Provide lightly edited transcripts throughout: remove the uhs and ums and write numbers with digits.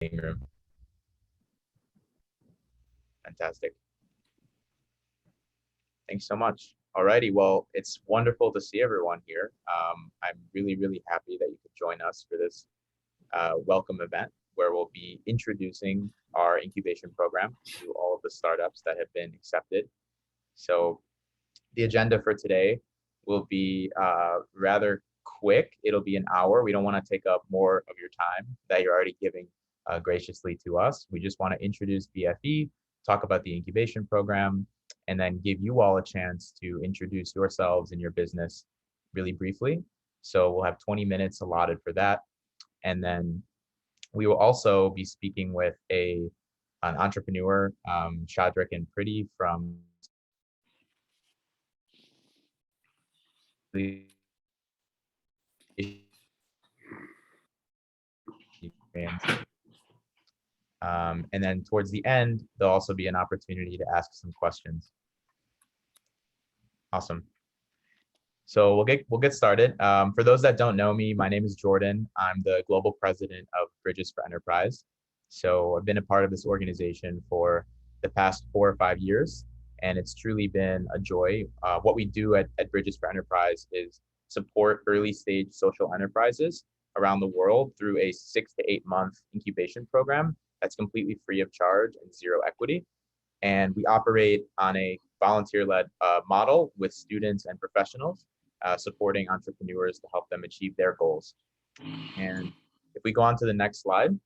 room. Fantastic. Thanks so much. Alrighty, well, it's wonderful to see everyone here. I'm really happy that you could join us for this welcome event where we'll be introducing our incubation program to all of the startups that have been accepted. So the agenda for today will be rather quick. It'll be an hour. We don't want to take up more of your time that you're already giving graciously to us. We just want to introduce BfE, talk about the incubation program, and then give you all a chance to introduce yourselves and your business really briefly. So we'll have 20 minutes allotted for that. And then we will also be speaking with an entrepreneur, Shadrack and Pretty from and then towards the end, there'll also be an opportunity to ask some questions. Awesome. So we'll get started. For those that don't know me, my name is Jordan. I'm the global president of Bridges for Enterprise. So I've been a part of this organization for the past 4 or 5 years, and it's truly been a joy. What we do at Bridges for Enterprise is support early stage social enterprises around the world through a 6 to 8 month incubation program that's completely free of charge and zero equity. And we operate on a volunteer-led model with students and professionals supporting entrepreneurs to help them achieve their goals. And if we go on to the next slide,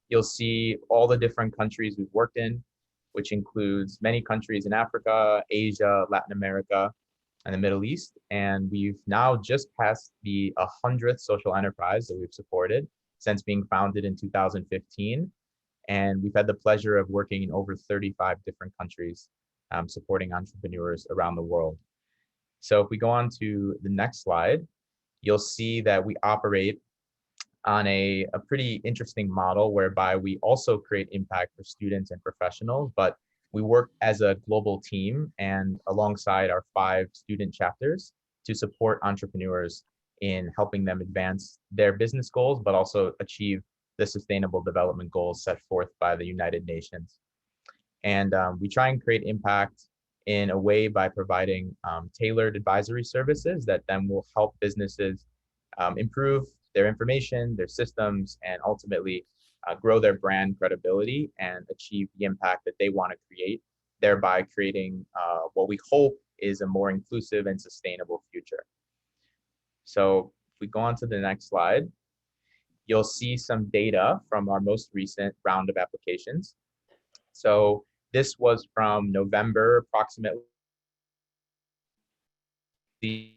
you'll see all the different countries we've worked in, which includes many countries in Africa, Asia, Latin America, and the Middle East. And we've now just passed the 100th social enterprise that we've supported since being founded in 2015. And we've had the pleasure of working in over 35 different countries, supporting entrepreneurs around the world. So if we go on to the next slide, you'll see that we operate on a pretty interesting model whereby we also create impact for students and professionals, but we work as a global team and alongside our 5 student chapters to support entrepreneurs in helping them advance their business goals, but also achieve the Sustainable Development Goals set forth by the United Nations. And we try and create impact in a way by providing tailored advisory services that then will help businesses improve their information, their systems, and ultimately grow their brand credibility and achieve the impact that they want to create, thereby creating what we hope is a more inclusive and sustainable future. So if we go on to the next slide, you'll see some data from our most recent round of applications. So this was from November, approximately. We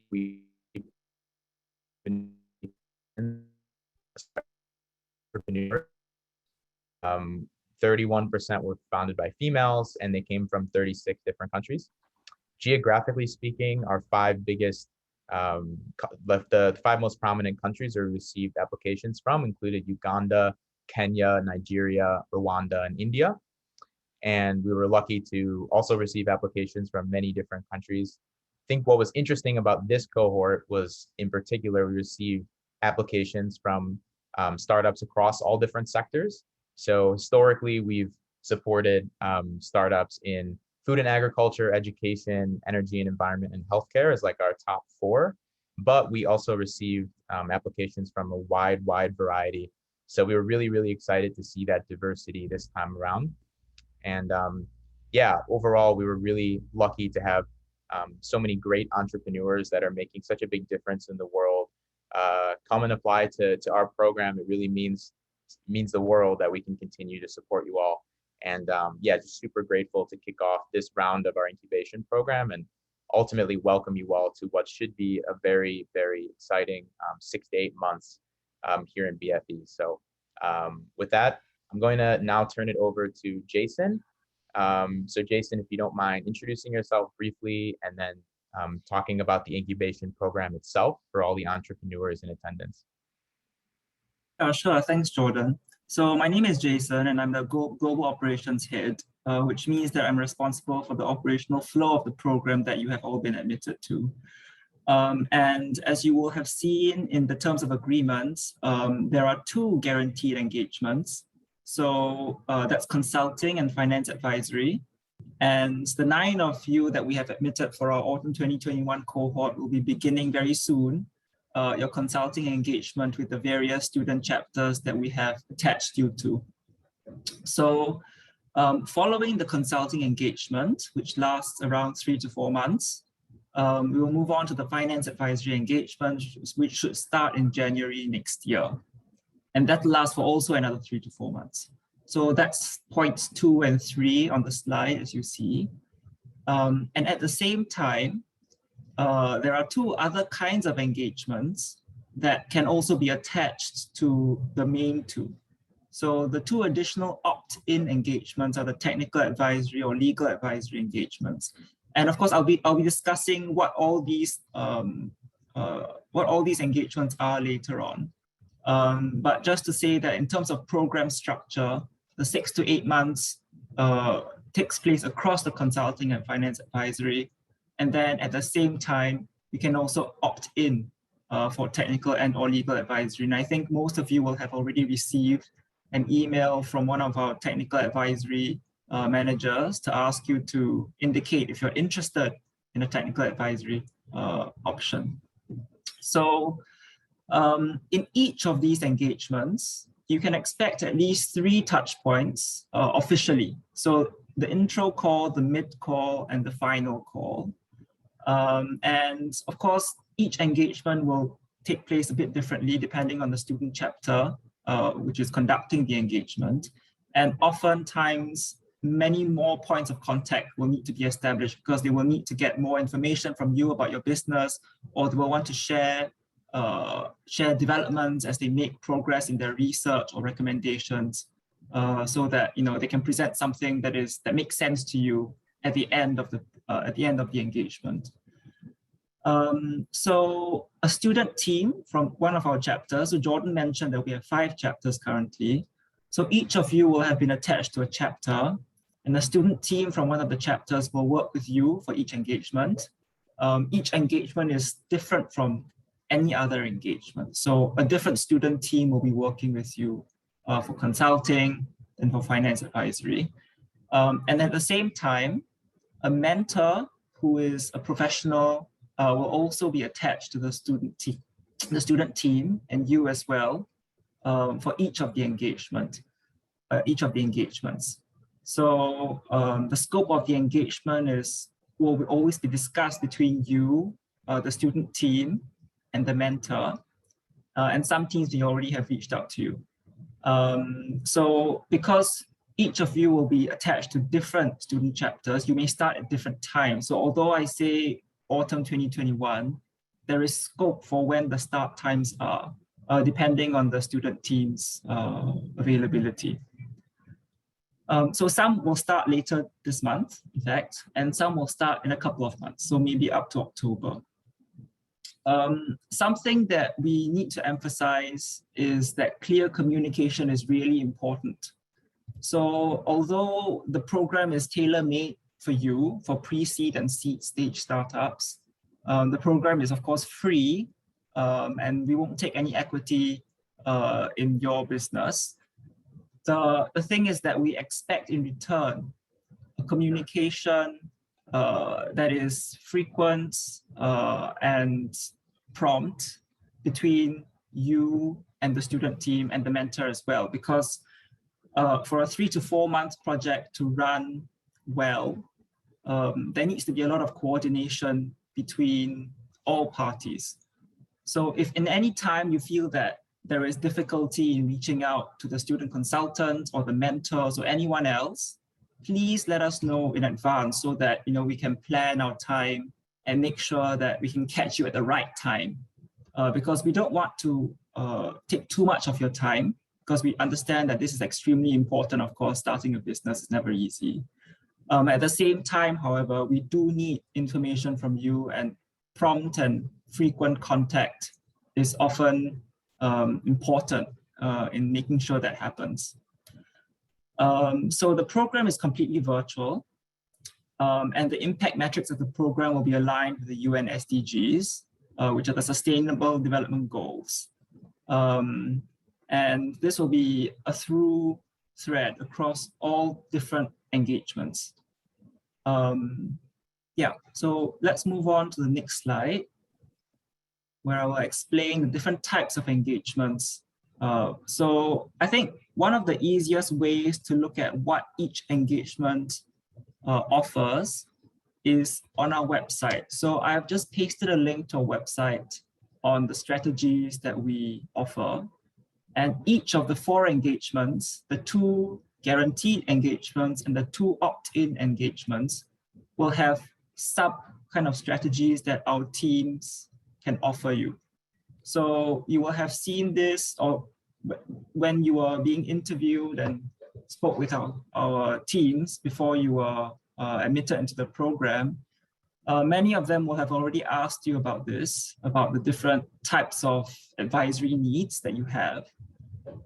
31% were founded by females, and they came from 36 different countries. Geographically speaking, our 5 biggest, the 5 most prominent countries we received applications from included Uganda, Kenya, Nigeria, Rwanda, and India. And we were lucky to also receive applications from many different countries. I think what was interesting about this cohort was, in particular, we received applications from startups across all different sectors. So historically, we've supported startups in food and agriculture, education, energy and environment, and healthcare as like our top 4. But we also received applications from a wide variety. So we were really excited to see that diversity this time around. And yeah, overall, we were really lucky to have so many great entrepreneurs that are making such a big difference in the world come and apply to our program. It really means the world that we can continue to support you all. And yeah, just super grateful to kick off this round of our incubation program and ultimately welcome you all to what should be a very exciting 6 to 8 months here in BfE. So with that, I'm going to now turn it over to Jason. So Jason, if you don't mind introducing yourself briefly and then talking about the incubation program itself for all the entrepreneurs in attendance. Sure, thanks, Jordan. So my name is Jason and I'm the Global Operations Head, which means that I'm responsible for the operational flow of the program that you have all been admitted to. And as you will have seen in the terms of agreements, there are 2 guaranteed engagements. So that's consulting and finance advisory. And the 9 of you that we have admitted for our autumn 2021 cohort will be beginning very soon your consulting engagement with the various student chapters that we have attached you to. So following the consulting engagement, which lasts around 3 to 4 months, we will move on to the finance advisory engagement, which should start in January next year. And that lasts for also another 3 to 4 months. So that's points 2 and 3 on the slide, as you see. And at the same time, there are 2 other kinds of engagements that can also be attached to the main 2. So the 2 additional opt-in engagements are the technical advisory or legal advisory engagements. And of course, I'll be discussing what all these engagements are later on. But just to say that in terms of program structure, the 6 to 8 months takes place across the consulting and finance advisory. And then at the same time, you can also opt in for technical and or legal advisory. And I think most of you will have already received an email from one of our technical advisory managers to ask you to indicate if you're interested in a technical advisory option. So in each of these engagements, you can expect at least 3 touch points officially. So the intro call, the mid call, and the final call. And of course, each engagement will take place a bit differently depending on the student chapter, which is conducting the engagement. And oftentimes, many more points of contact will need to be established because they will need to get more information from you about your business, or they will want to share developments as they make progress in their research or recommendations, so that they can present something that makes sense to you at the end of the engagement. So a student team from one of our chapters, so Jordan mentioned that we have 5 chapters currently. So each of you will have been attached to a chapter, and a student team from one of the chapters will work with you for each engagement. Each engagement is different from any other engagement. So a different student team will be working with you for consulting and for finance advisory. And at the same time, a mentor who is a professional will also be attached to the student team, and you as well, for each of the engagements. So the scope of the engagement will always be discussed between you, the student team, and the mentor. And some teams may already have reached out to you. So because each of you will be attached to different student chapters, you may start at different times. So although I say autumn 2021, there is scope for when the start times are, depending on the student team's availability. So some will start later this month, in fact, and some will start in a couple of months, so maybe up to October. Something that we need to emphasize is that clear communication is really important. So although the program is tailor-made for you for pre-seed and seed stage startups, the program is of course free, and we won't take any equity in your business. The thing is that we expect in return a communication that is frequent and prompt between you and the student team and the mentor as well, because for a 3 to 4 month project to run well, there needs to be a lot of coordination between all parties. So if in any time you feel that there is difficulty in reaching out to the student consultant or the mentors or anyone else, please let us know in advance so that we can plan our time and make sure that we can catch you at the right time. Because we don't want to take too much of your time, because we understand that this is extremely important. Of course, starting a business is never easy. At the same time, however, we do need information from you, and prompt and frequent contact is often important in making sure that happens. So the program is completely virtual, and the impact metrics of the program will be aligned with the UN SDGs. which are the Sustainable Development Goals. And this will be a through thread across all different engagements. Yeah, so let's move on to the next slide, where I will explain the different types of engagements. So I think one of the easiest ways to look at what each engagement offers is on our website. So I've just pasted a link to our website on the strategies that we offer. And each of the 4 engagements, the 2 guaranteed engagements and the 2 opt-in engagements, will have sub kind of strategies that our teams can offer you. So you will have seen this, or when you are being interviewed and spoke with our teams before you were admitted into the program. Many of them will have already asked you about this, about the different types of advisory needs that you have.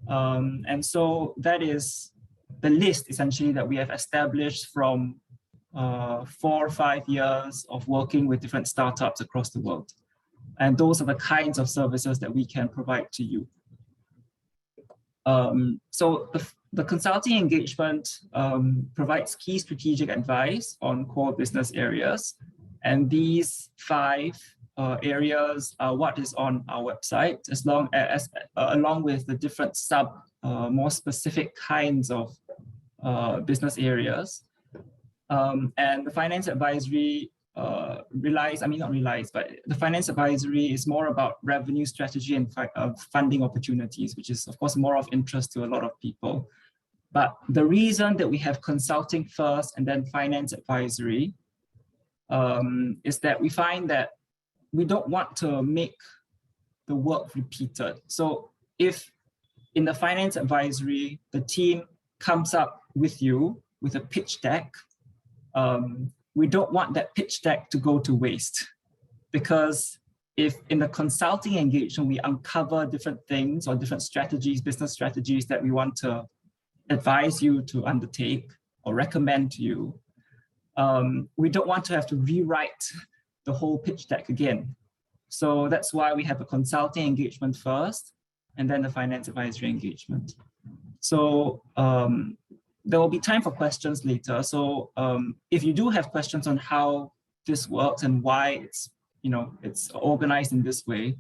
And so that is the list essentially that we have established from 4 or 5 years of working with different startups across the world. And those are the kinds of services that we can provide to you. So the consulting engagement provides key strategic advice on core business areas. And these 5 areas are what is on our website, along with the different more specific kinds of business areas. And the finance advisory the finance advisory is more about revenue strategy and funding opportunities, which is of course more of interest to a lot of people. But the reason that we have consulting first and then finance advisory is that we find that we don't want to make the work repeated. So if in the finance advisory, the team comes up with you with a pitch deck, we don't want that pitch deck to go to waste, because if in the consulting engagement, we uncover different things or different strategies, business strategies that we want to advise you to undertake or recommend to you, we don't want to have to rewrite the whole pitch deck again. So that's why we have a consulting engagement first, and then the finance advisory engagement. So there will be time for questions later. So if you do have questions on how this works and why it's organized in this way,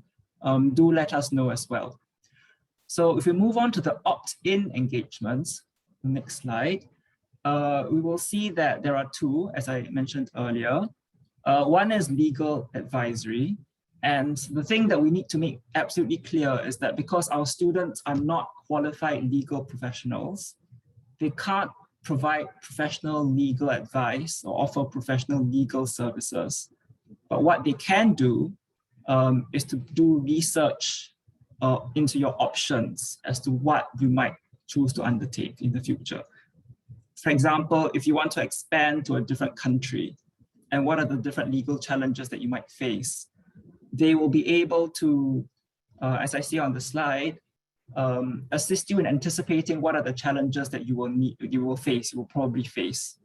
do let us know as well. So if we move on to the opt-in engagements, next slide, we will see that there are 2, as I mentioned earlier. One is legal advisory. And the thing that we need to make absolutely clear is that because our students are not qualified legal professionals, they can't provide professional legal advice or offer professional legal services. But what they can do is to do research into your options as to what you might choose to undertake in the future. For example, if you want to expand to a different country, and what are the different legal challenges that you might face, they will be able to, as I see on the slide, assist you in anticipating what are the challenges that you will probably face.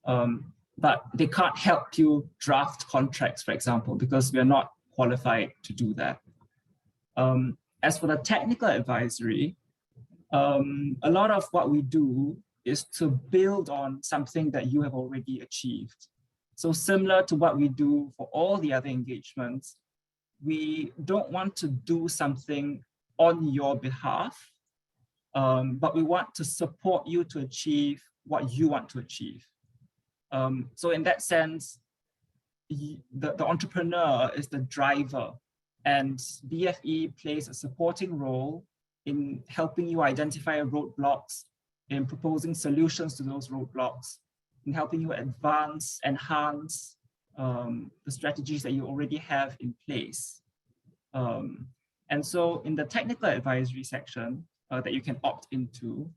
But they can't help you draft contracts, for example, because we are not qualified to do that. As for the technical advisory, a lot of what we do is to build on something that you have already achieved. So similar to what we do for all the other engagements, we don't want to do something on your behalf, but we want to support you to achieve what you want to achieve. So in that sense, the entrepreneur is the driver, and BfE plays a supporting role in helping you identify roadblocks, in proposing solutions to those roadblocks, in helping you enhance the strategies that you already have in place. And so in the technical advisory section that you can opt into,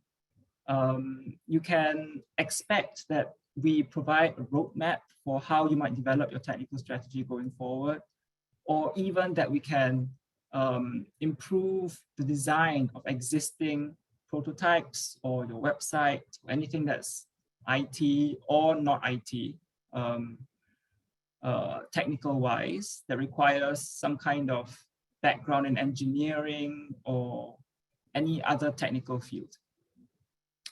you can expect that we provide a roadmap for how you might develop your technical strategy going forward, or even that we can improve the design of existing prototypes or your website, or anything that's IT or not IT. technical wise, that requires some kind of background in engineering or any other technical field.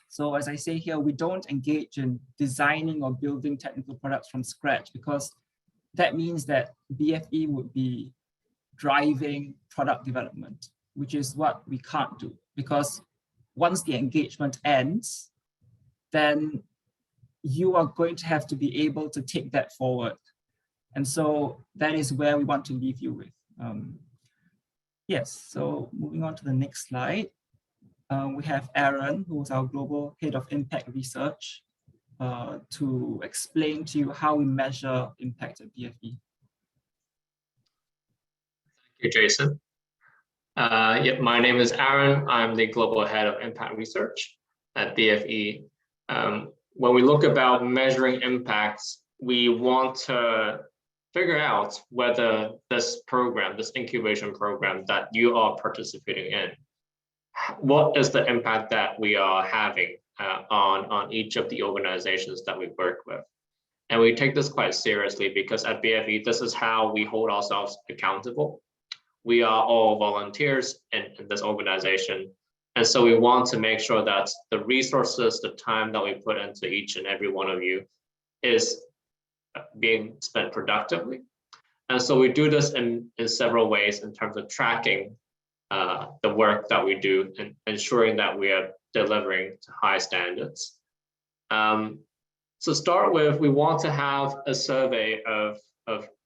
So as I say here, we don't engage in designing or building technical products from scratch, because that means that BfE would be driving product development, which is what we can't do, because once the engagement ends, then you are going to have to be able to take that forward. And so that is where we want to leave you with. Yes, so moving on to the next slide. We have Aaron, who is our Global Head of Impact Research, to explain to you how we measure impact at BfE. Thank you, Jason. My name is Aaron. I'm the Global Head of Impact Research at BfE. When we look about measuring impacts, we want to figure out whether this program, this incubation program that you are participating in, what is the impact that we are having on each of the organizations that we work with. And we take this quite seriously, because at BfE, this is how we hold ourselves accountable. We are all volunteers in this organization. And so we want to make sure that the resources, the time that we put into each and every one of you is being spent productively. And so we do this in several ways in terms of tracking the work that we do and ensuring that we are delivering to high standards. So start with, we want to have a survey of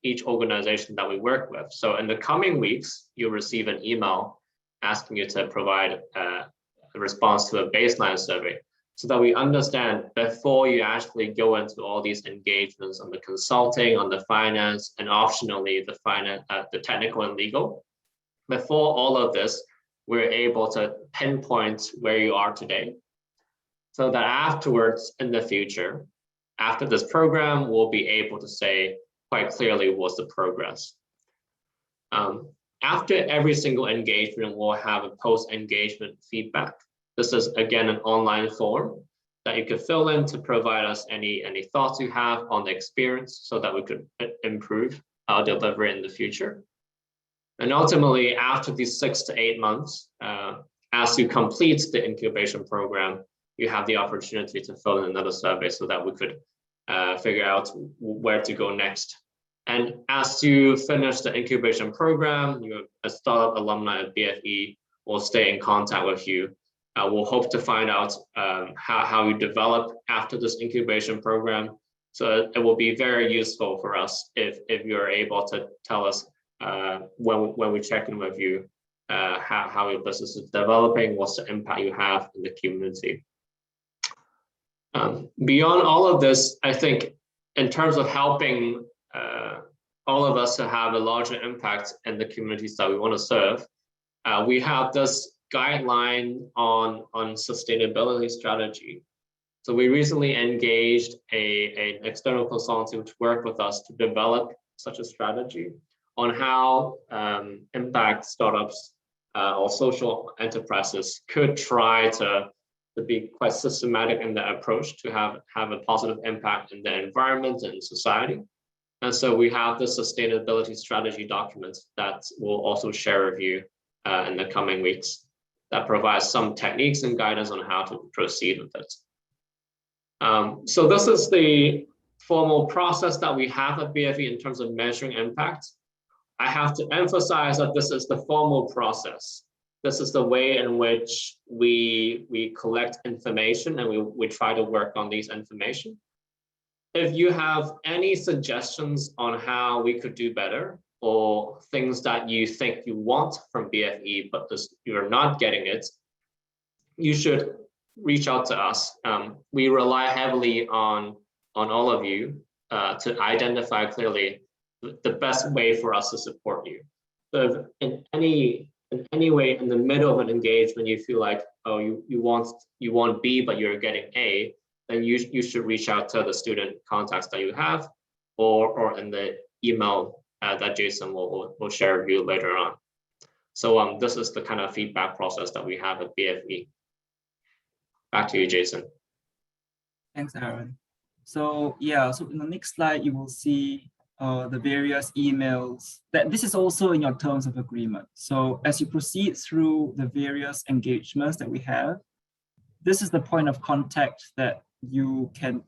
each organization that we work with. So in the coming weeks, you'll receive an email asking you to provide a response to a baseline survey, so that we understand before you actually go into all these engagements on the consulting, on the finance, and optionally the technical and legal. Before all of this, we're able to pinpoint where you are today, so that afterwards in the future, after this program, we'll be able to say quite clearly what's the progress. After every single engagement, we'll have a post-engagement feedback. This is, again, an online form that you can fill in to provide us any thoughts you have on the experience, so that we could improve our delivery in the future. And ultimately, after these 6 to 8 months, as you complete the incubation program, you have the opportunity to fill in another survey, so that we could figure out where to go next. And as you finish the incubation program, you're a startup alumni at BfE, will stay in contact with you. We'll hope to find out how you develop after this incubation program. So it will be very useful for us if you're able to tell us when we check in with you, how your business is developing, what's the impact you have in the community. Beyond all of this, I think in terms of helping all of us to have a larger impact in the communities that we want to serve, we have this guideline on sustainability strategy. So we recently engaged an external consultant to work with us to develop such a strategy on how impact startups or social enterprises could try to be quite systematic in their approach to have a positive impact in the environment and society. And so we have the sustainability strategy document that we'll also share with you in the coming weeks, that provides some techniques and guidance on how to proceed with it. So this is the formal process that we have at BfE in terms of measuring impact. I have to emphasize that this is the formal process. This is the way in which we collect information, and we try to work on these information. If you have any suggestions on how we could do better, or things that you think you want from BfE, but you're not getting it, you should reach out to us. We rely heavily on all of you to identify clearly the best way for us to support you. So in any way in the middle of an engagement, you feel like, oh, you want B, but you're getting A, then you should reach out to the student contacts that you have, or in the email that Jason will share with you later on. So this is the kind of feedback process that we have at BfE. Back to you, Jason. Thanks, Aaron. So yeah, so in the next slide, you will see the various emails, that this is also in your terms of agreement. So as you proceed through the various engagements that we have, this is the point of contact that you can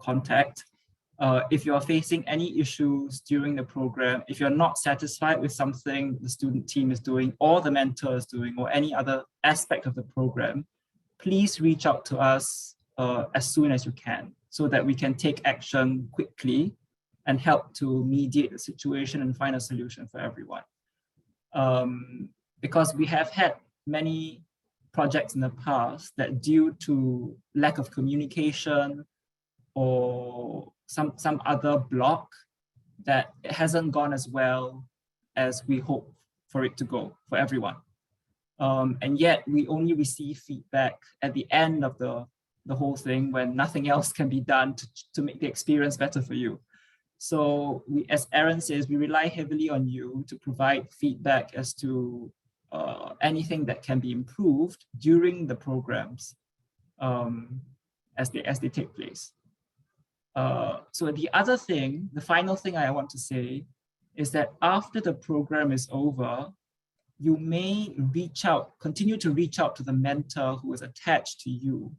contact. If you are facing any issues during the program, if you're not satisfied with something the student team is doing or the mentor is doing or any other aspect of the program, please reach out to us as soon as you can so that we can take action quickly and help to mediate the situation and find a solution for everyone. Because we have had many projects in the past that due to lack of communication or some other block, that it hasn't gone as well as we hope for it to go for everyone. And yet we only receive feedback at the end of the whole thing when nothing else can be done to make the experience better for you. So we, as Aaron says, we rely heavily on you to provide feedback as to anything that can be improved during the programs as they take place. So the other thing, the final thing I want to say is that after the program is over, you may continue to reach out to the mentor who is attached to you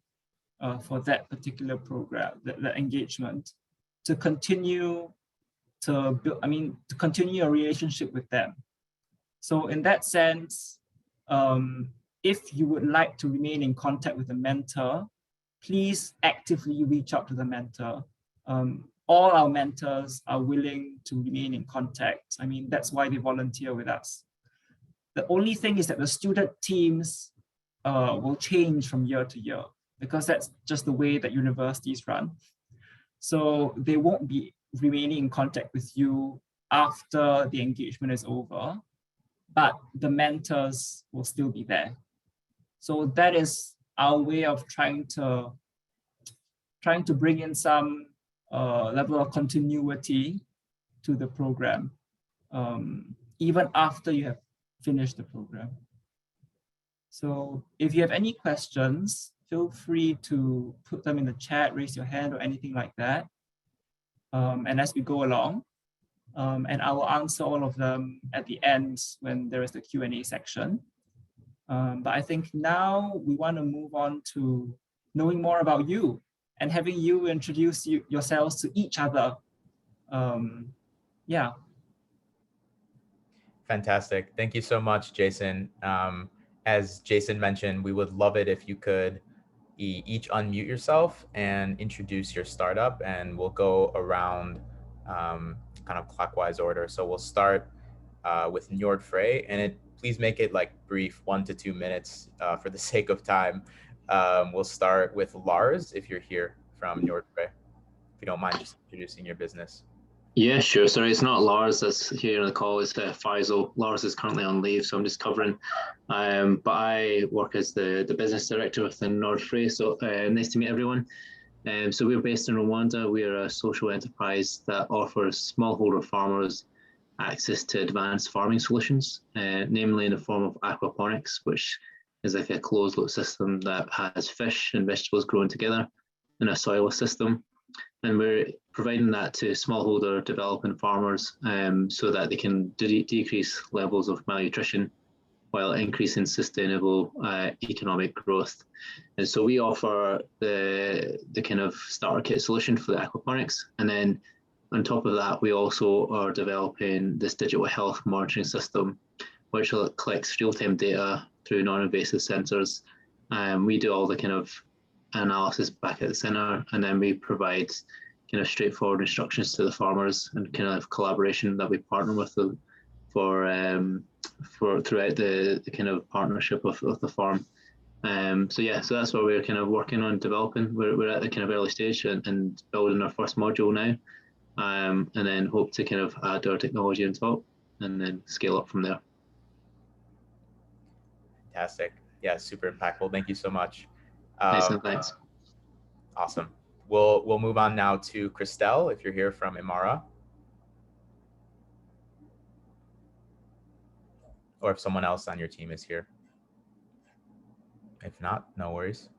for that particular program, that engagement, to continue to build, to continue your relationship with them. So in that sense, if you would like to remain in contact with the mentor, please actively reach out to the mentor. All our mentors are willing to remain in contact. That's why they volunteer with us. The only thing is that the student teams will change from year to year because that's just the way that universities run. So they won't be remaining in contact with you after the engagement is over, but the mentors will still be there. So that is our way of trying to bring in some level of continuity to the program, even after you have finished the program. So if you have any questions, feel free to put them in the chat, raise your hand or anything like that. And as we go along, and I will answer all of them at the end when there is the Q&A section. But I think now we want to move on to knowing more about you and having you introduce yourselves to each other. Yeah. Fantastic. Thank you so much, Jason. As Jason mentioned, we would love it if you could each unmute yourself and introduce your startup, and we'll go around kind of clockwise order. So we'll start with Njord Frey, and please make it like brief, 1 to 2 minutes for the sake of time. We'll start with Lars, if you're here from Njord Frey, if you don't mind just introducing your business. Yeah, sure. Sorry, it's not Lars that's here on the call, it's Faisal. Lars is currently on leave, so I'm just covering. But I work as the business director within Njord Frey, so nice to meet everyone. So we're based in Rwanda. We're a social enterprise that offers smallholder farmers access to advanced farming solutions, namely in the form of aquaponics, which is like a closed loop system that has fish and vegetables grown together in a soilless system. And we're providing that to smallholder developing farmers so that they can decrease levels of malnutrition while increasing sustainable economic growth. And so we offer the kind of starter kit solution for the aquaponics. And then on top of that, we also are developing this digital health monitoring system, which collects real-time data through non-invasive sensors. We do all the kind of analysis back at the center, and then we provide kind of straightforward instructions to the farmers and kind of collaboration that we partner with them for throughout the kind of partnership of the farm. So that's what we're kind of working on developing. We're at the kind of early stage and building our first module now, and then hope to kind of add our technology on top and then scale up from there. Fantastic. Yeah, super impactful. Thank you so much. Thanks. Awesome. We'll move on now to Christelle, if you're here from Imara. Or if someone else on your team is here. If not, no worries.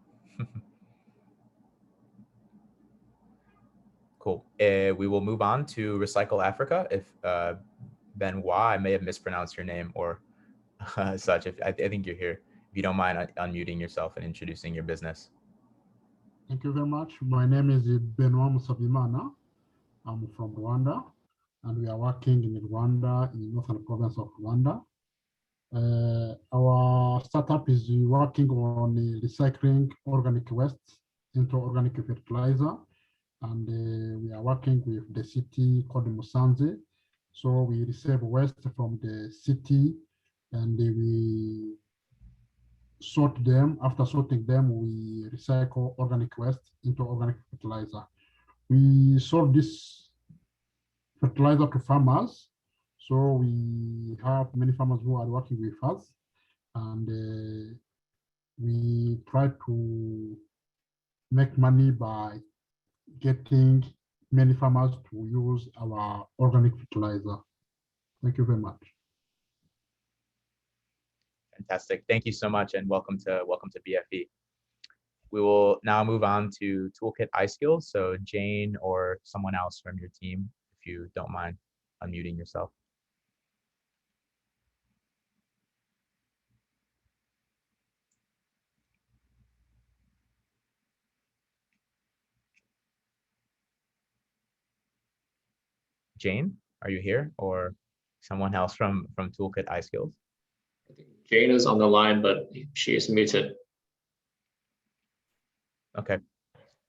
Cool. We will move on to Recycle Africa. If Benoit, I may have mispronounced your name or such. If I think you're here. If you don't mind unmuting yourself and introducing your business. Thank you very much. My name is Benoit Musabimana. I'm from Rwanda, and we are working in Rwanda, in the northern province of Rwanda. Our startup is working on recycling organic waste into organic fertilizer, and we are working with the city called Musanze. So we receive waste from the city, and we sort them. After sorting them, we recycle organic waste into organic fertilizer. We sold this fertilizer to farmers. So we have many farmers who are working with us, and we try to make money by getting many farmers to use our organic fertilizer. Thank you very much. Fantastic. Thank you so much, and welcome to BfE. We will now move on to Toolkit iSkills. So Jane or someone else from your team, if you don't mind unmuting yourself. Jane, are you here, or someone else from Toolkit iSkills? I think Jane is on the line, but she is muted. Okay,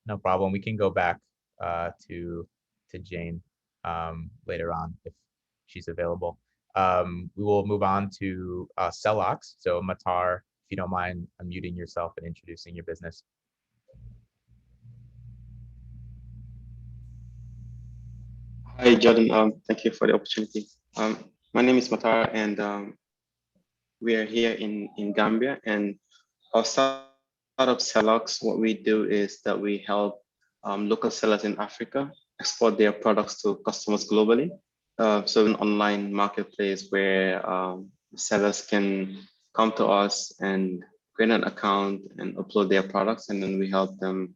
no problem. We can go back to Jane later on if she's available. We will move on to Celox. So Matar, if you don't mind unmuting yourself and introducing your business. Hi, Jordan. Thank you for the opportunity. My name is Matar, and we are here in Gambia. And our startup Celox, what we do is that we help local sellers in Africa export their products to customers globally. So an online marketplace where sellers can come to us and create an account and upload their products, and then we help them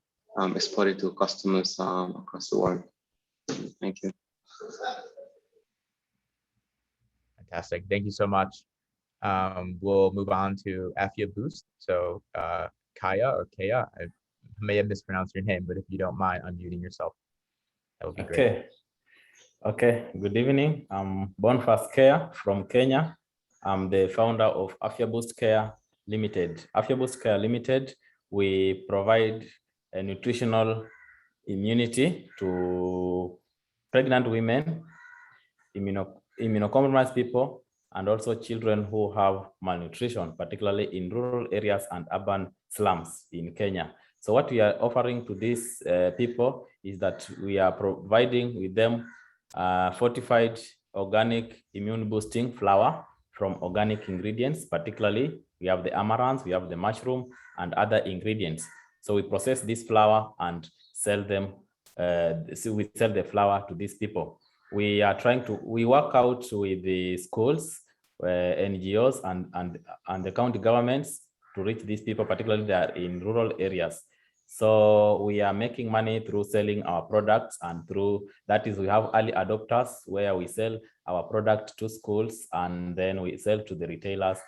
export it to customers across the world. Thank you. Fantastic. Thank you so much. We'll move on to Afia Boost. So Kaya or Kaya, I may have mispronounced your name, but if you don't mind unmuting yourself, that would be great. Okay, good evening. I'm Boniface Care from Kenya. I'm the founder of Afia Boost Care Limited. Afia Boost Care Limited, we provide a nutritional immunity to pregnant women, immunocompromised people, and also children who have malnutrition, particularly in rural areas and urban slums in Kenya. So what we are offering to these people is that we are providing with them fortified organic immune boosting flour from organic ingredients. Particularly, we have the amaranth, we have the mushroom, and other ingredients. So we process this flour and sell them. So we sell the flour to these people. We are we work out with the schools, NGOs, and the county governments to reach these people, particularly that are in rural areas. So we are making money through selling our products, and through that is we have early adopters where we sell our product to schools and then we sell to the retailers,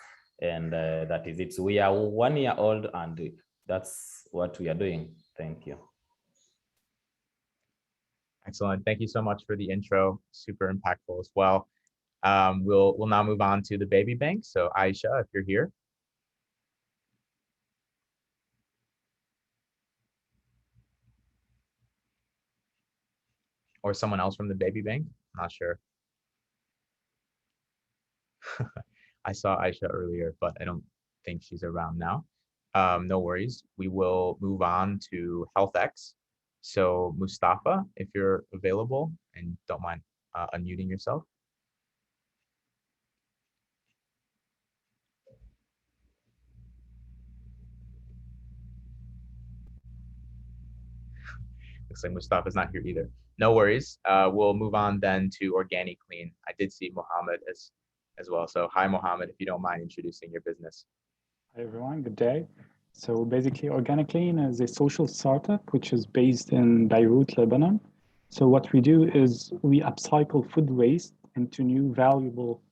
and that is it. So we are 1 year old, and that's what we are doing. Thank you. Excellent. Thank you so much for the intro. Super impactful as well. We'll now move on to the baby bank. So Aisha, if you're here. Or someone else from the baby bank. I'm not sure. I saw Aisha earlier, but I don't think she's around now. No worries. We will move on to HealthX. So Mustafa, if you're available and don't mind unmuting yourself. Looks like Mustafa's not here either. No worries. We'll move on then to Organic Clean. I did see Mohammed as well. So hi, Mohammed, if you don't mind introducing your business. Hi, everyone. Good day. So basically, Organic Clean is a social startup which is based in Beirut, Lebanon. So what we do is we upcycle food waste into new valuable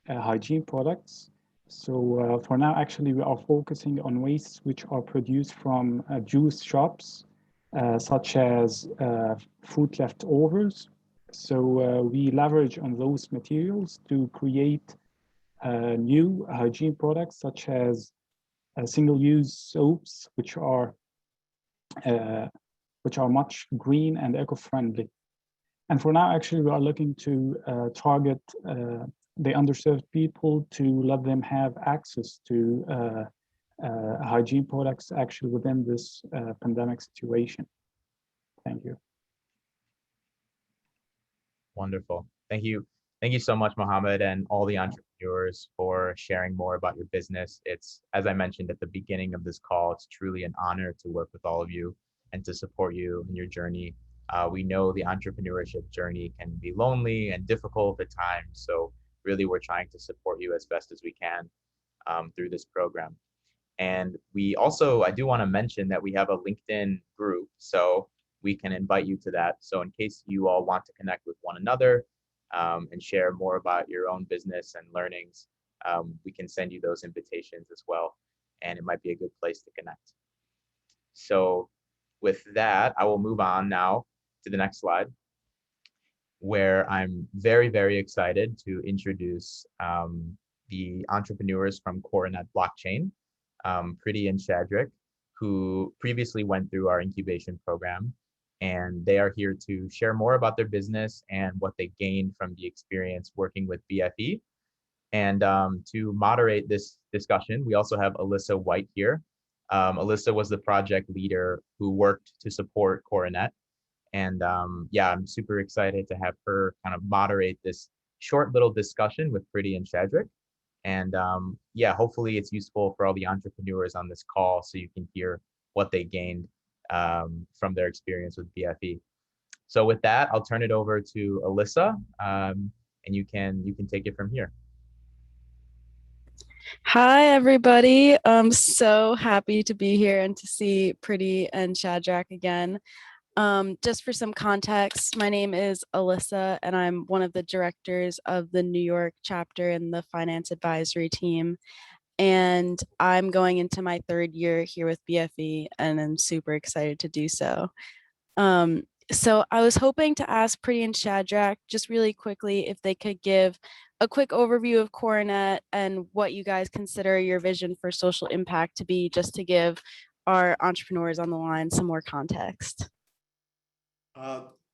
hygiene products. So for now, actually, we are focusing on wastes which are produced from juice shops, such as food leftovers. So we leverage on those materials to create new hygiene products, such as single-use soaps, which are much green and eco-friendly. And for now, actually, we are looking to target the underserved people to let them have access to hygiene products actually within this pandemic situation. Thank you. Wonderful. Thank you. Thank you so much, Mohammed, and all the entrepreneurs for sharing more about your business. It's, as I mentioned at the beginning of this call, it's truly an honor to work with all of you and to support you in your journey. We know the entrepreneurship journey can be lonely and difficult at times. So really, we're trying to support you as best as we can through this program. And we also, I do want to mention that we have a LinkedIn group, so we can invite you to that. So in case you all want to connect with one another and share more about your own business and learnings, we can send you those invitations as well. And it might be a good place to connect. So with that, I will move on now to the next slide, where I'm very, very excited to introduce the entrepreneurs from Coronet Blockchain, Pretty and Shadrack, who previously went through our incubation program. And they are here to share more about their business and what they gained from the experience working with BfE. And to moderate this discussion, we also have Alyssa White here. Alyssa was the project leader who worked to support Coronet. And yeah, I'm super excited to have her kind of moderate this short little discussion with Pretty and Shadrack. And yeah, hopefully it's useful for all the entrepreneurs on this call so you can hear what they gained from their experience with BfE. So with that, I'll turn it over to Alyssa, and you can take it from here. Hi, everybody. I'm so happy to be here and to see Pretty and Shadrack again. Just for some context, my name is Alyssa, and I'm one of the directors of the New York chapter in the finance advisory team. And I'm going into my third year here with BfE, and I'm super excited to do so. So I was hoping to ask Pretty and Shadrack just really quickly if they could give a quick overview of Coronet and what you guys consider your vision for social impact to be, just to give our entrepreneurs on the line some more context.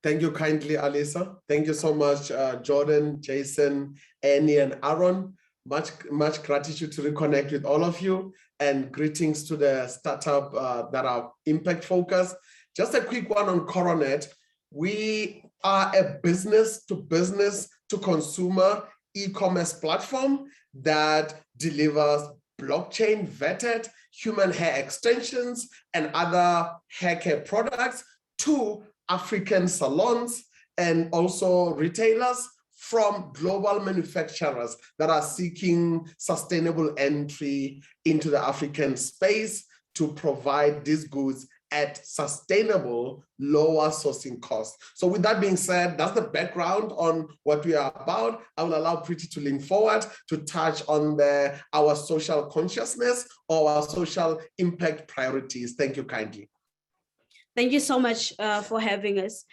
Thank you kindly, Alyssa. Thank you so much, Jordan, Jason, Annie, and Aaron. Much gratitude to reconnect with all of you, and greetings to the startup that are impact focused. Just a quick one on Coronet. We are a business to consumer e-commerce platform that delivers blockchain vetted human hair extensions and other hair care products to African salons and also retailers from global manufacturers that are seeking sustainable entry into the African space to provide these goods at sustainable, lower sourcing costs. So with that being said, that's the background on what we are about. I will allow Pretty to lean forward to touch on our social consciousness or our social impact priorities. Thank you kindly. Thank you so much for having us.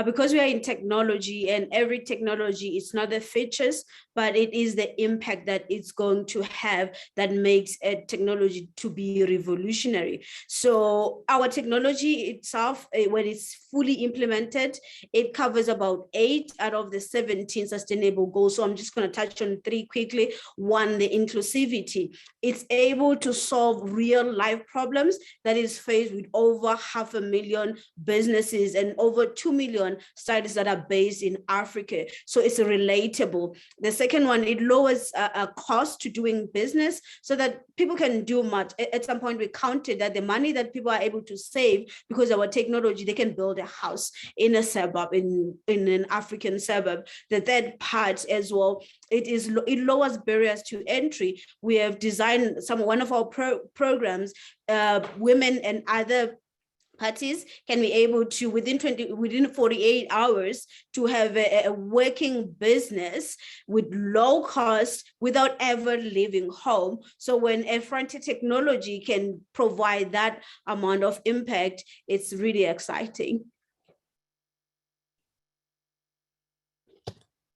Because we are in technology, and every technology is not the features, but it is the impact that it's going to have that makes a technology to be revolutionary. So our technology itself, when it's fully implemented, it covers about 8 out of the 17 sustainable goals. So I'm just going to touch on 3 quickly. 1, the inclusivity. It's able to solve real life problems that is faced with over 500,000 businesses and over 2 million startups that are based in Africa. So it's relatable. The second one, it lowers a cost to doing business so that people can do much. At some point, we counted that the money that people are able to save because of our technology, they can build a house in a suburb, in an African suburb. The third part as well, it lowers barriers to entry. We have designed one of our programs, women and other parties can be able to within 48 hours to have a working business with low cost without ever leaving home. So when a frontier technology can provide that amount of impact, it's really exciting.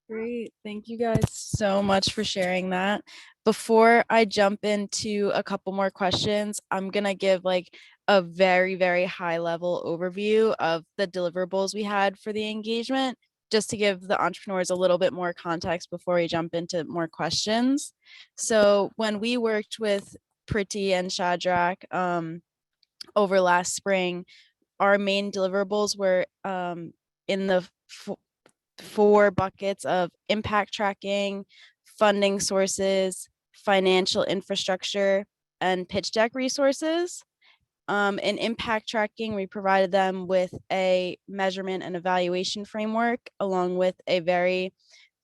Great. Thank you guys so much for sharing that. Before I jump into a couple more questions, I'm going to give like a very, very high level overview of the deliverables we had for the engagement, just to give the entrepreneurs a little bit more context before we jump into more questions. So when we worked with Pretty and Shadrack over last spring, our main deliverables were in the 4 buckets of impact tracking, funding sources, financial infrastructure, and pitch deck resources. In impact tracking, we provided them with a measurement and evaluation framework, along with a very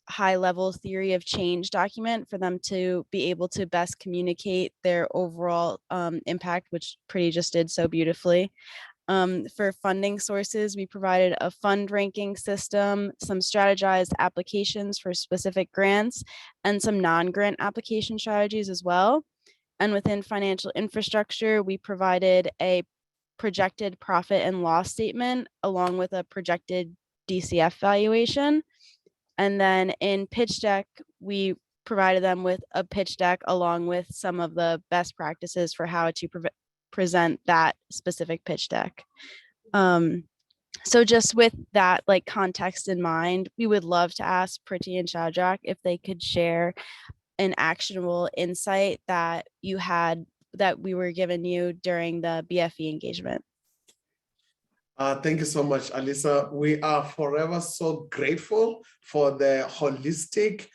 high-level theory of change document for them to be able to best communicate their overall impact, which Pretty just did so beautifully. For funding sources, we provided a fund ranking system, some strategized applications for specific grants, and some non-grant application strategies as well. And within financial infrastructure, we provided a projected profit and loss statement along with a projected DCF valuation. And then in pitch deck, we provided them with a pitch deck along with some of the best practices for how to present that specific pitch deck. So just with that like context in mind, we would love to ask Pretty and Shadrack if they could share an actionable insight that you had that we were given you during the BfE engagement. Thank you so much, Alyssa. We are forever so grateful for the holistic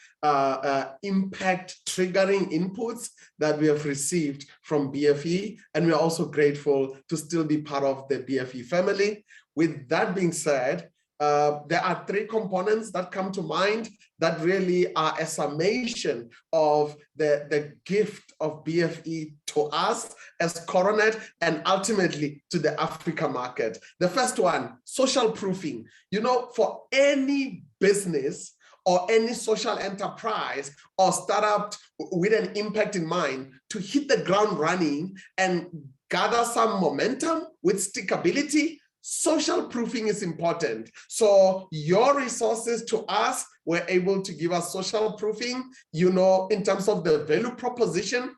impact triggering inputs that we have received from BfE. And we are also grateful to still be part of the BfE family. With that being said, there are 3 components that come to mind that really are a summation of the gift of BfE to us as Coronet and ultimately to the Africa market. The first one, social proofing. You know, for any business or any social enterprise or startup with an impact in mind to hit the ground running and gather some momentum with stickability, social proofing is important. So your resources to us were able to give us social proofing, you know, in terms of the value proposition,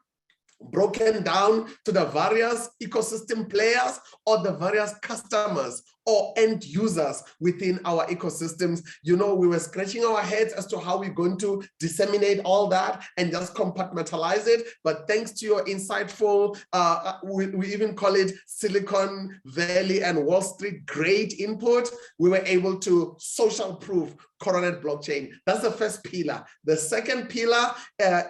broken down to the various ecosystem players or the various customers or end users within our ecosystems. You know, we were scratching our heads as to how we're going to disseminate all that and just compartmentalize it. But thanks to your insightful, we even call it Silicon Valley and Wall Street grade input, we were able to social proof Coronet Blockchain. That's the first pillar. The second pillar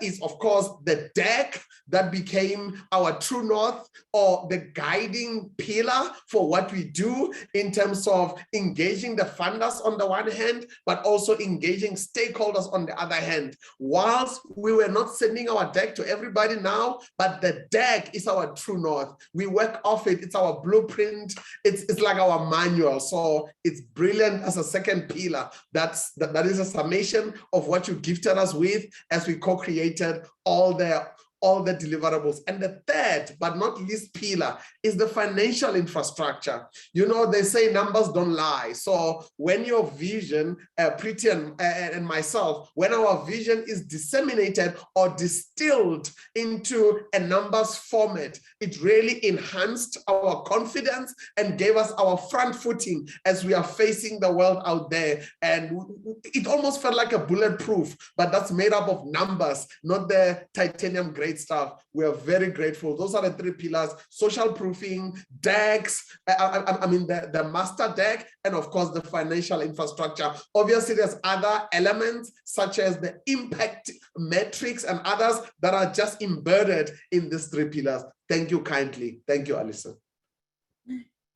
is, of course, the deck that became our true north or the guiding pillar for what we do in terms of engaging the funders on the one hand, but also engaging stakeholders on the other hand. Whilst we were not sending our deck to everybody now, but the deck is our true north. We work off it. It's our blueprint. It's like our manual. So it's brilliant as a second pillar. That is a summation of what you gifted us with as we co-created all the deliverables. And the third, but not least pillar is the financial infrastructure. You know, they say numbers don't lie. So when your vision, Pretty and myself, when our vision is disseminated or distilled into a numbers format, it really enhanced our confidence and gave us our front footing as we are facing the world out there. And it almost felt like a bulletproof, but that's made up of numbers, not the titanium grade stuff. We are very grateful. Those are the 3 pillars: social proofing, decks, the master deck, and of course the financial infrastructure. Obviously, there's other elements such as the impact metrics and others that are just embedded in these 3 pillars. Thank you kindly. Thank you, Alyssa.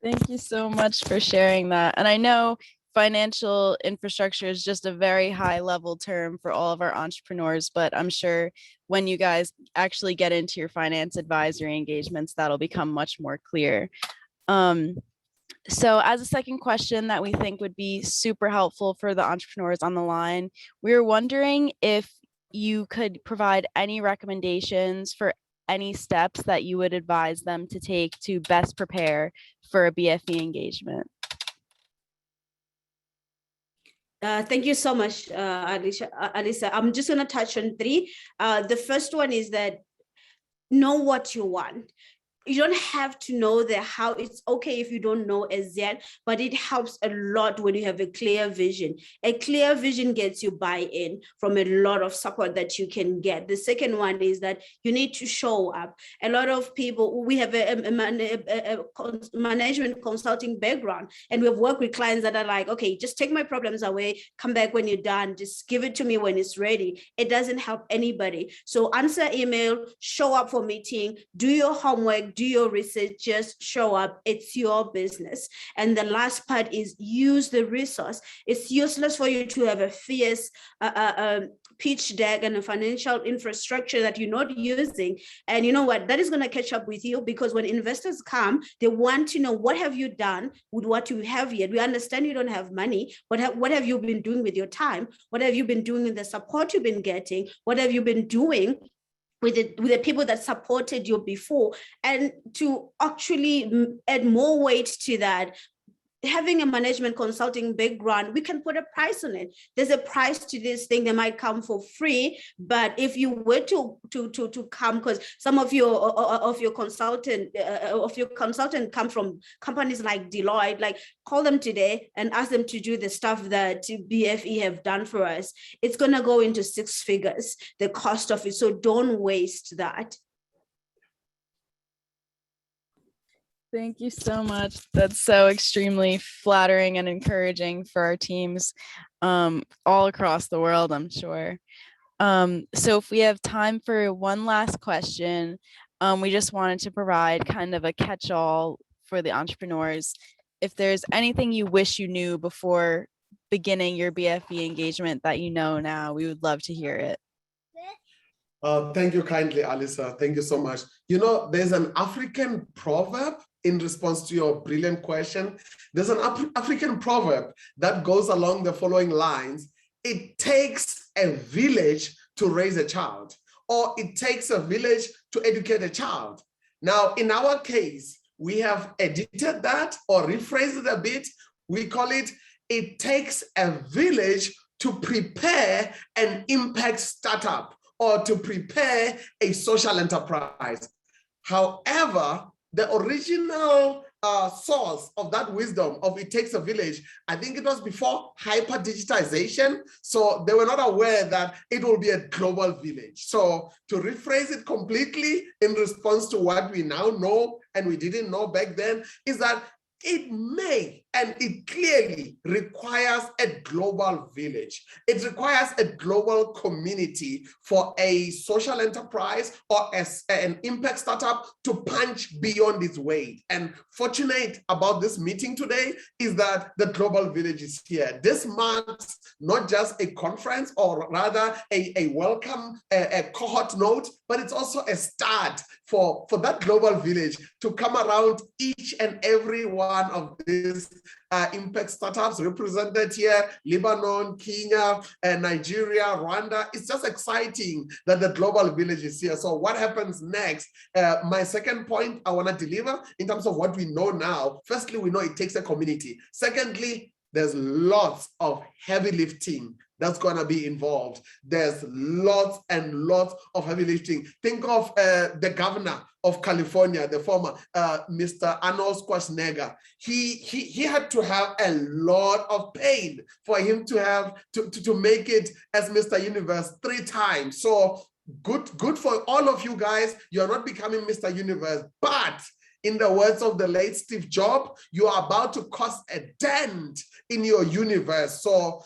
Thank you so much for sharing that. And I know financial infrastructure is just a very high level term for all of our entrepreneurs, but I'm sure when you guys actually get into your finance advisory engagements, that'll become much more clear. So as a second question that we think would be super helpful for the entrepreneurs on the line, we were wondering if you could provide any recommendations for any steps that you would advise them to take to best prepare for a BfE engagement. Thank you so much, Alisa. I'm just going to touch on three. The first one is that know what you want. You don't have to know the how. It's okay if you don't know as yet, but it helps a lot when you have a clear vision. A clear vision gets you buy-in from a lot of support that you can get. The second one is that you need to show up. A lot of people, we have a management consulting background, and we've worked with clients that are like, okay, just take my problems away, come back when you're done, just give it to me when it's ready. It doesn't help anybody. So answer email, show up for meeting, do your homework, do your research, just show up. It's your business. And the last part is use the resource. It's useless for you to have a fierce pitch deck and a financial infrastructure that you're not using. And you know what? That is going to catch up with you, because when investors come, they want to know, what have you done with what you have yet? We understand you don't have money, but what have you been doing with your time? What have you been doing with the support you've been getting? What have you been doing with the people that supported you before? And to actually add more weight to that, having a management consulting background, we can put a price on it. There's a price to this thing. They might come for free, but if you were to come, because some of your consultant come from companies like Deloitte, like call them today and ask them to do the stuff that BfE have done for us. It's gonna go into 6 figures, the cost of it. So don't waste that. Thank you so much. That's so extremely flattering and encouraging for our teams all across the world, I'm sure. So if we have time for one last question, we just wanted to provide kind of a catch-all for the entrepreneurs. If there's anything you wish you knew before beginning your BfE engagement that you know now, we would love to hear it. Thank you kindly, Alisa. Thank you so much. You know, there's an African proverb in response to your brilliant question. There's an African proverb that goes along the following lines. It takes a village to raise a child, or it takes a village to educate a child. Now, in our case, we have edited that or rephrased it a bit. We call it, it takes a village to prepare an impact startup or to prepare a social enterprise. However, the original source of that wisdom of it takes a village, I think it was before hyper digitization. So they were not aware that it will be a global village. So to rephrase it completely in response to what we now know and we didn't know back then is that it may and it clearly requires a global village. It requires a global community for a social enterprise or an impact startup to punch beyond its weight. And fortunate about this meeting today is that the global village is here. This marks not just a conference or rather a welcome, a cohort note, but it's also a start for that global village to come around each and every one of these impact startups represented here, Lebanon, Kenya, Nigeria, Rwanda. It's just exciting that the global village is here. So what happens next? My second point I want to deliver in terms of what we know now. Firstly, we know it takes a community. Secondly, there's lots of heavy lifting that's going to be involved. There's lots and lots of heavy lifting. Think of the governor of California, the former Mr. Arnold Schwarzenegger. He had to have a lot of pain for him to have to make it as Mr. Universe 3 times. So good for all of you guys. You're not becoming Mr. Universe, but in the words of the late Steve Jobs, you are about to cause a dent in your universe. So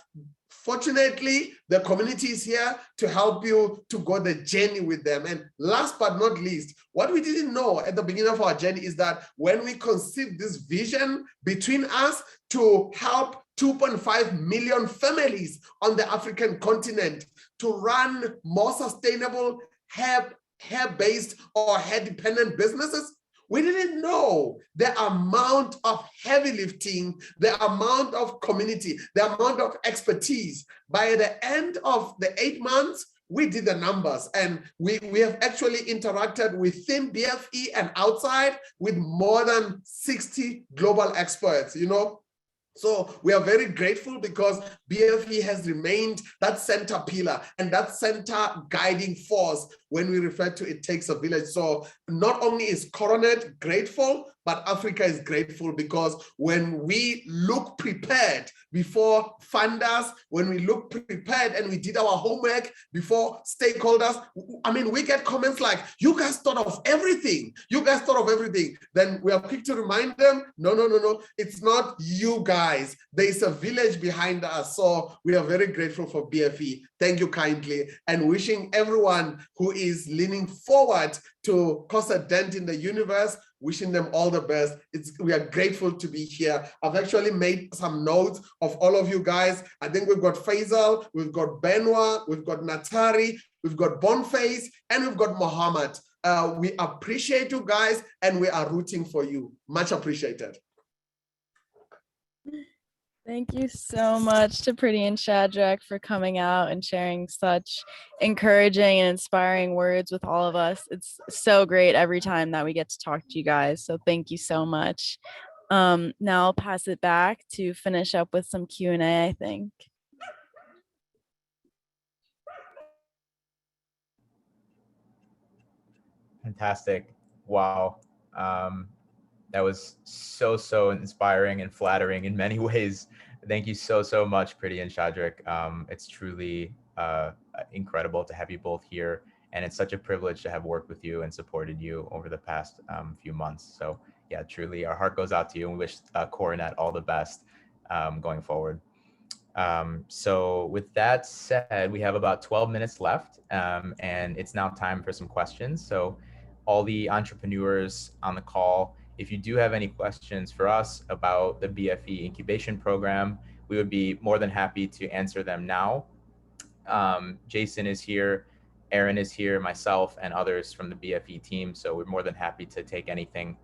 fortunately, the community is here to help you to go the journey with them. And last but not least, what we didn't know at the beginning of our journey is that when we conceived this vision between us to help 2.5 million families on the African continent to run more sustainable hair-based or hair-dependent businesses, We didn't know the amount of heavy lifting, the amount of community, the amount of expertise. By the end of the 8 months, we did the numbers, and we have actually interacted within BfE and outside with more than 60 global experts, you know. So we are very grateful because BfE has remained that center pillar and that center guiding force when we refer to it takes a village. So not only is Coronet grateful, but Africa is grateful, because when we look prepared before funders, when we look prepared and we did our homework before stakeholders, I mean, we get comments like, you guys thought of everything. You guys thought of everything. Then we are quick to remind them, no, it's not you guys. There is a village behind us. So we are very grateful for BfE. Thank you kindly, and wishing everyone who is leaning forward to cause a dent in the universe, wishing them all the best. We are grateful to be here. I've actually made some notes of all of you guys. I think we've got Faisal, we've got Benoit, we've got Natari, we've got Boniface, and we've got Mohammed. We appreciate you guys, and we are rooting for you. Much appreciated. Thank you so much to Pretty and Shadrack for coming out and sharing such encouraging and inspiring words with all of us. It's so great every time that we get to talk to you guys. So thank you so much. Now I'll pass it back to finish up with some Q&A, I think. Fantastic. Wow. That was so inspiring and flattering in many ways. Thank you so much, Pretty and Shadrack. It's truly incredible to have you both here, and it's such a privilege to have worked with you and supported you over the past few months. So yeah, truly our heart goes out to you, and we wish Coronet all the best going forward. So with that said, we have about 12 minutes left, and it's now time for some questions. So all the entrepreneurs on the call, if you do have any questions for us about the BfE Incubation Program, we would be more than happy to answer them now. Jason is here, Aaron is here, myself, and others from the BfE team. So we're more than happy to take anything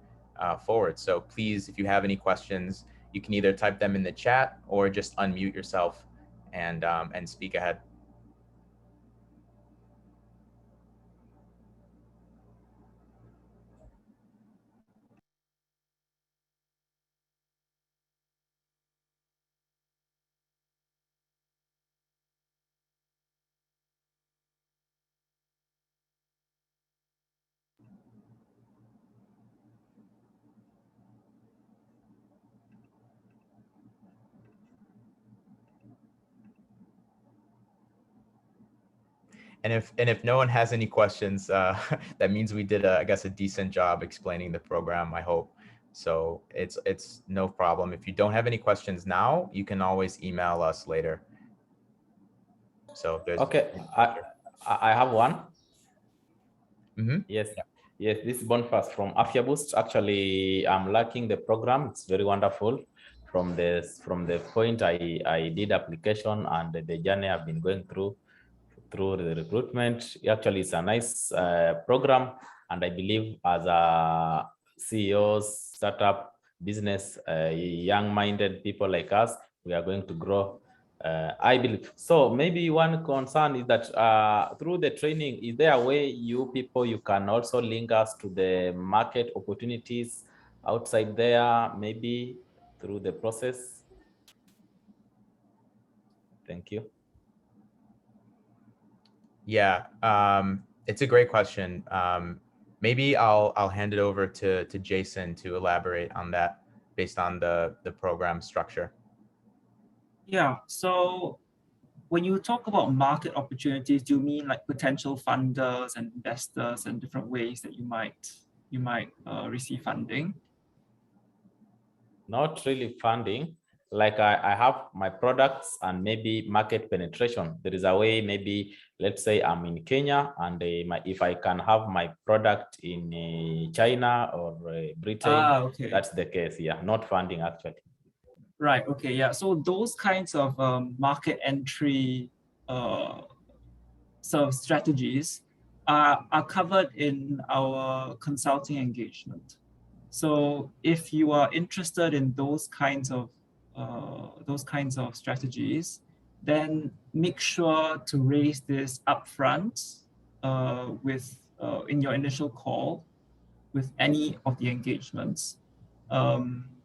forward. So please, if you have any questions, you can either type them in the chat or just unmute yourself and speak ahead. And if no one has any questions, that means we did, I guess, a decent job explaining the program, I hope. So it's no problem. If you don't have any questions now, you can always email us later. So there's okay. I have one. Mm-hmm. Yes, this is Boniface from Afya Boost. Actually, I'm liking the program. It's very wonderful. From the point I did application and the journey I've been going through the recruitment. Actually, it's a nice program, and I believe as a CEOs, startup business, young-minded people like us, we are going to grow. I believe so. Maybe one concern is that through the training, is there a way you can also link us to the market opportunities outside there, maybe through the process? Thank you. Yeah, it's a great question. Maybe I'll hand it over to Jason to elaborate on that based on the program structure. Yeah, so when you talk about market opportunities, do you mean like potential funders and investors and different ways that you might receive funding? Not really funding. Like I have my products and maybe market penetration. There is a way, maybe let's say I'm in Kenya, and if I can have my product in China or Britain, okay. That's the case. Yeah, not funding actually. Right. Okay. Yeah. So those kinds of market entry sort of strategies are covered in our consulting engagement. So if you are interested in those kinds of strategies, then make sure to raise this upfront in your initial call with any of the engagements,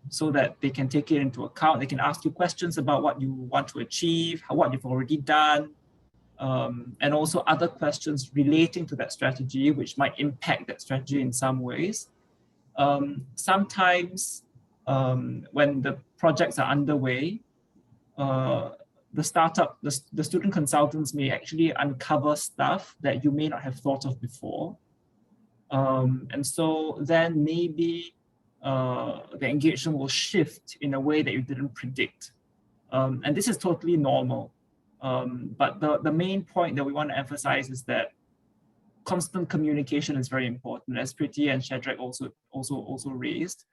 so that they can take it into account. They can ask you questions about what you want to achieve, what you've already done, and also other questions relating to that strategy, which might impact that strategy in some ways. Sometimes when the projects are underway, the student consultants may actually uncover stuff that you may not have thought of before. And so then maybe the engagement will shift in a way that you didn't predict. And this is totally normal. But the main point that we want to emphasize is that constant communication is very important, as Pretty and Shadrack also raised.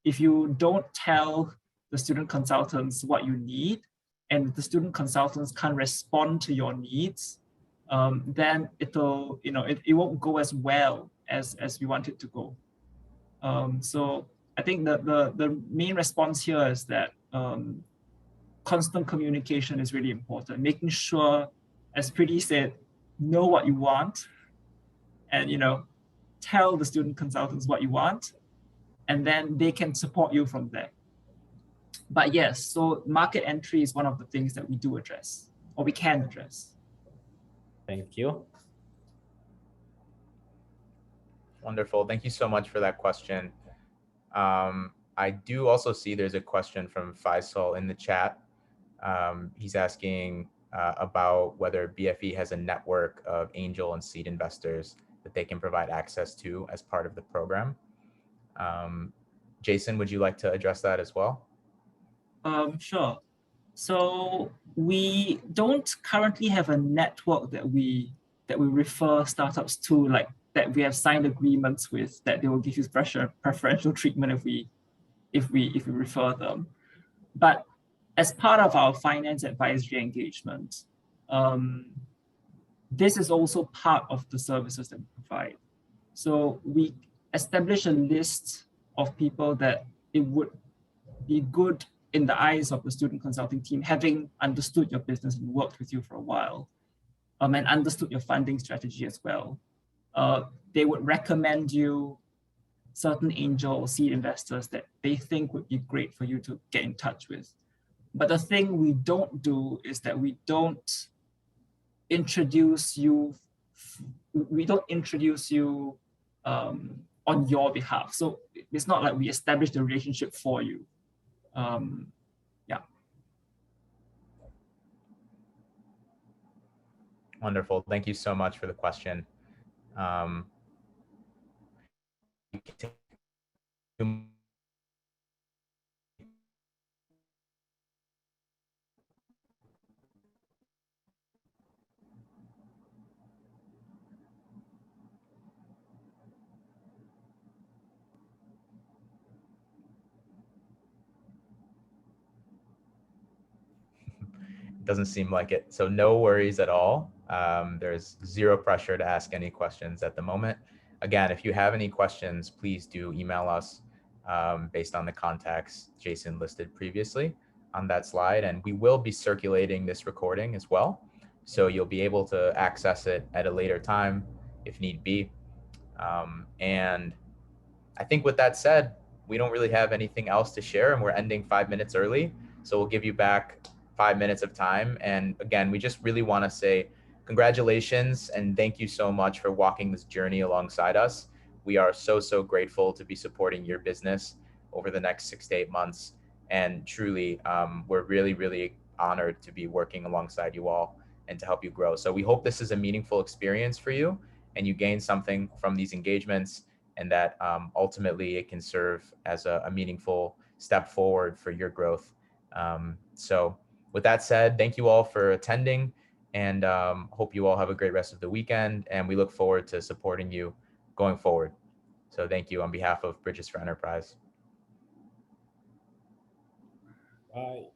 If you don't tell the student consultants what you need, and the student consultants can't respond to your needs, then it won't go as well as we want it to go. So I think that the main response here is that constant communication is really important. Making sure, as Pretty said, know what you want, and tell the student consultants what you want, and then they can support you from there. But yes, so market entry is one of the things that we do address, or we can address. Thank you. Wonderful. Thank you so much for that question. I do also see there's a question from Faisal in the chat. He's asking about whether BfE has a network of angel and seed investors that they can provide access to as part of the program. Jason, would you like to address that as well? Sure. So we don't currently have a network that we refer startups to, like that we have signed agreements with, that they will give you preferential treatment if we refer them. But as part of our finance advisory engagement, this is also part of the services that we provide. So we establish a list of people that it would be good in the eyes of the student consulting team, having understood your business and worked with you for a while, and understood your funding strategy as well. They would recommend you certain angel or seed investors that they think would be great for you to get in touch with. But the thing we don't do is that we don't introduce you on your behalf. So it's not like we establish the relationship for you. Yeah. Wonderful. Thank you so much for the question. Doesn't seem like it. So no worries at all. There's zero pressure to ask any questions at the moment. Again, if you have any questions, please do email us based on the contacts Jason listed previously on that slide. And we will be circulating this recording as well. So you'll be able to access it at a later time if need be. And I think with that said, we don't really have anything else to share, and we're ending 5 minutes early. So we'll give you back 5 minutes of time. And again, we just really want to say congratulations and thank you so much for walking this journey alongside us. We are so, so grateful to be supporting your business over the next 6 to 8 months. And truly, we're really, really honored to be working alongside you all and to help you grow. So we hope this is a meaningful experience for you and you gain something from these engagements, and that ultimately it can serve as a meaningful step forward for your growth. So with that said, thank you all for attending, and hope you all have a great rest of the weekend, and we look forward to supporting you going forward. So thank you on behalf of Bridges for Enterprise. Bye.